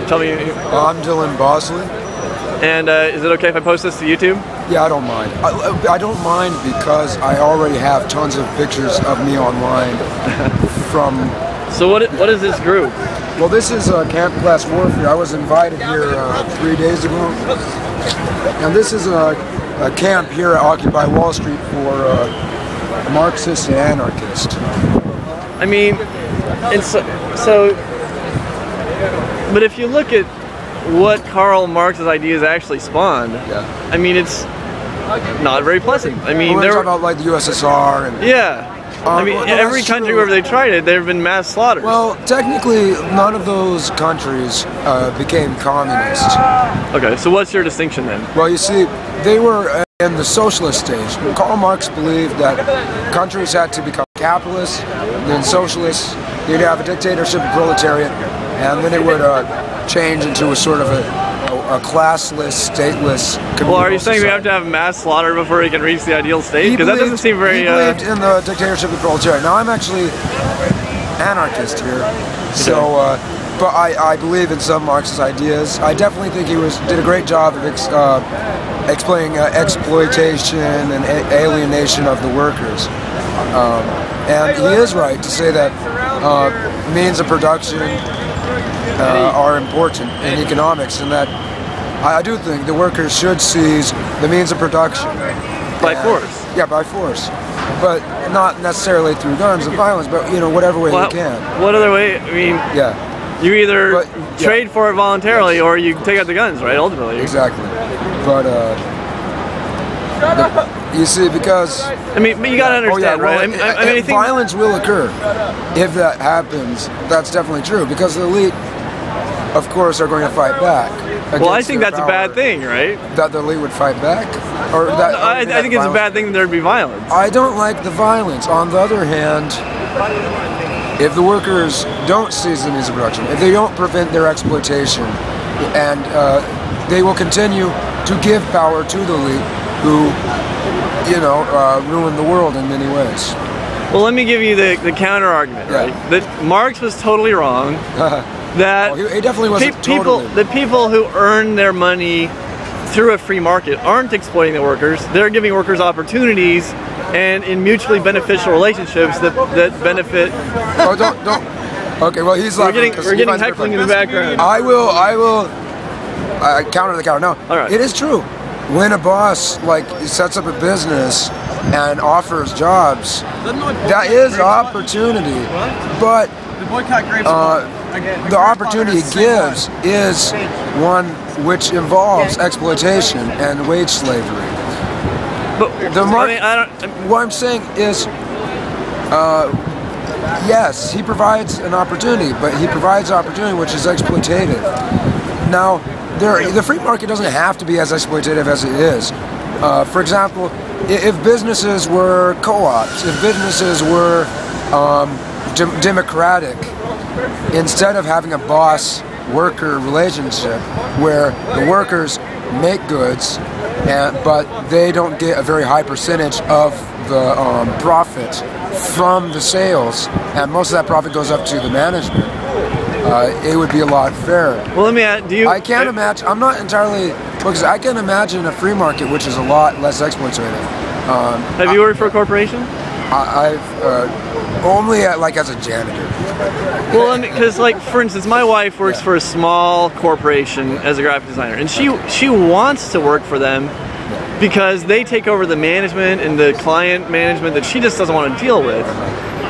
tell me? I'm Dylan Bosley. And is it okay if I post this to YouTube? Yeah, I don't mind. I don't mind because I already have tons of pictures of me online from... So what is this group? Well, this is Camp Class Warfare. I was invited here 3 days ago. And this is a camp here at Occupy Wall Street for Marxists and anarchists. I mean, it's so but if you look at what Karl Marx's ideas actually spawned, yeah. I mean, it's not very pleasant. I mean, they're talking about like the USSR and yeah. I mean, well, every country where they tried it, there have been mass slaughters. Well, technically, none of those countries became communist. Okay, so what's your distinction then? Well, you see, they were in the socialist stage. Karl Marx believed that countries had to become capitalist, then socialists. You'd have a dictatorship of proletariat, and then it would change into a sort of a classless, stateless communal Well, are you saying society. we have to have mass slaughter before we can reach the ideal state? Because that doesn't seem very... He believed in the dictatorship of the proletariat. Now, I'm actually anarchist here, so, but I believe in some Marxist ideas. I definitely think he did a great job of explaining exploitation and alienation of the workers. And he is right to say that means of production are important in economics, and that I do think the workers should seize the means of production. By force? Yeah, by force. But not necessarily through guns and violence, but, you know, whatever way you can. What other way? I mean, yeah. You either trade for it voluntarily or you take out the guns, right, ultimately? Exactly. But, you see, because... I mean, but you gotta understand, right? I mean, I think violence will occur. If that happens, that's definitely true, because the elite, of course, are going to fight back. Well, I think that's a bad thing, right? That the elite would fight back? Or that, no, I think it's a bad thing that there'd be violence. I don't like the violence. On the other hand, if the workers don't seize the means of production, if they don't prevent their exploitation, and they will continue to give power to the elite, who, you know, ruin the world in many ways. Well, let me give you the counter argument, right? That Marx was totally wrong. That he definitely wasn't totally. The people who earn their money through a free market aren't exploiting the workers. They're giving workers opportunities and in mutually beneficial relationships that benefit. Oh, don't. Okay, well, he's like... We're getting heckling in the background. I will counter the counter. No, all right. It is true. When a boss sets up a business and offers jobs, that is opportunity. But the opportunity he gives is one which involves exploitation and wage slavery. But what I'm saying is, yes, he provides an opportunity, but he provides an opportunity which is exploitative. Now, the free market doesn't have to be as exploitative as it is. For example, if businesses were co-ops, if businesses were democratic, instead of having a boss-worker relationship where the workers make goods, but they don't get a very high percentage of the profit from the sales, and most of that profit goes up to the management, it would be a lot fairer. Well, let me ask, I can't imagine, I'm not entirely, because I can imagine a free market which is a lot less exploitative. Have you worked for a corporation? I've only as a janitor. Well, because for instance, my wife works for a small corporation as a graphic designer, and she wants to work for them because they take over the management and the client management that she just doesn't want to deal with.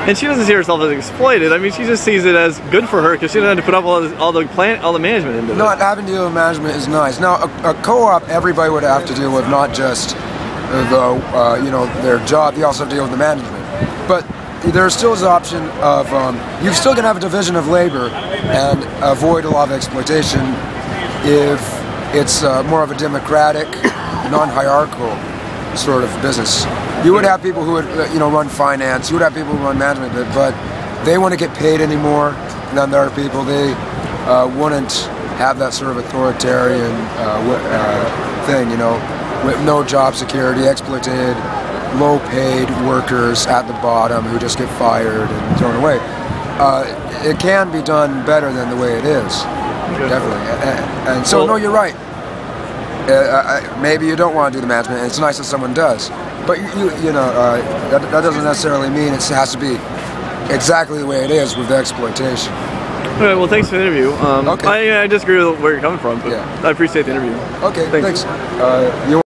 And she doesn't see herself as exploited. I mean, she just sees it as good for her because she doesn't have to put up all the management into it. Not having to deal with management is nice. Now, a co-op, everybody would have to deal with not just their job. They also have to deal with the management. But there still is the option of you still can have a division of labor and avoid a lot of exploitation if it's more of a democratic, non-hierarchical sort of business. You would have people who would run finance. You would have people who run management, but they want to get paid anymore than there are people. They wouldn't have that sort of authoritarian thing, with no job security, exploited, low-paid workers at the bottom who just get fired and thrown away. It can be done better than the way it is. Okay. Definitely. And so, no, you're right. Maybe you don't want to do the management, and it's nice that someone does. But you know, that doesn't necessarily mean it has to be exactly the way it is with the exploitation. All right, well, thanks for the interview. Okay. I disagree with where you're coming from, but yeah. I appreciate the interview. Okay, thanks.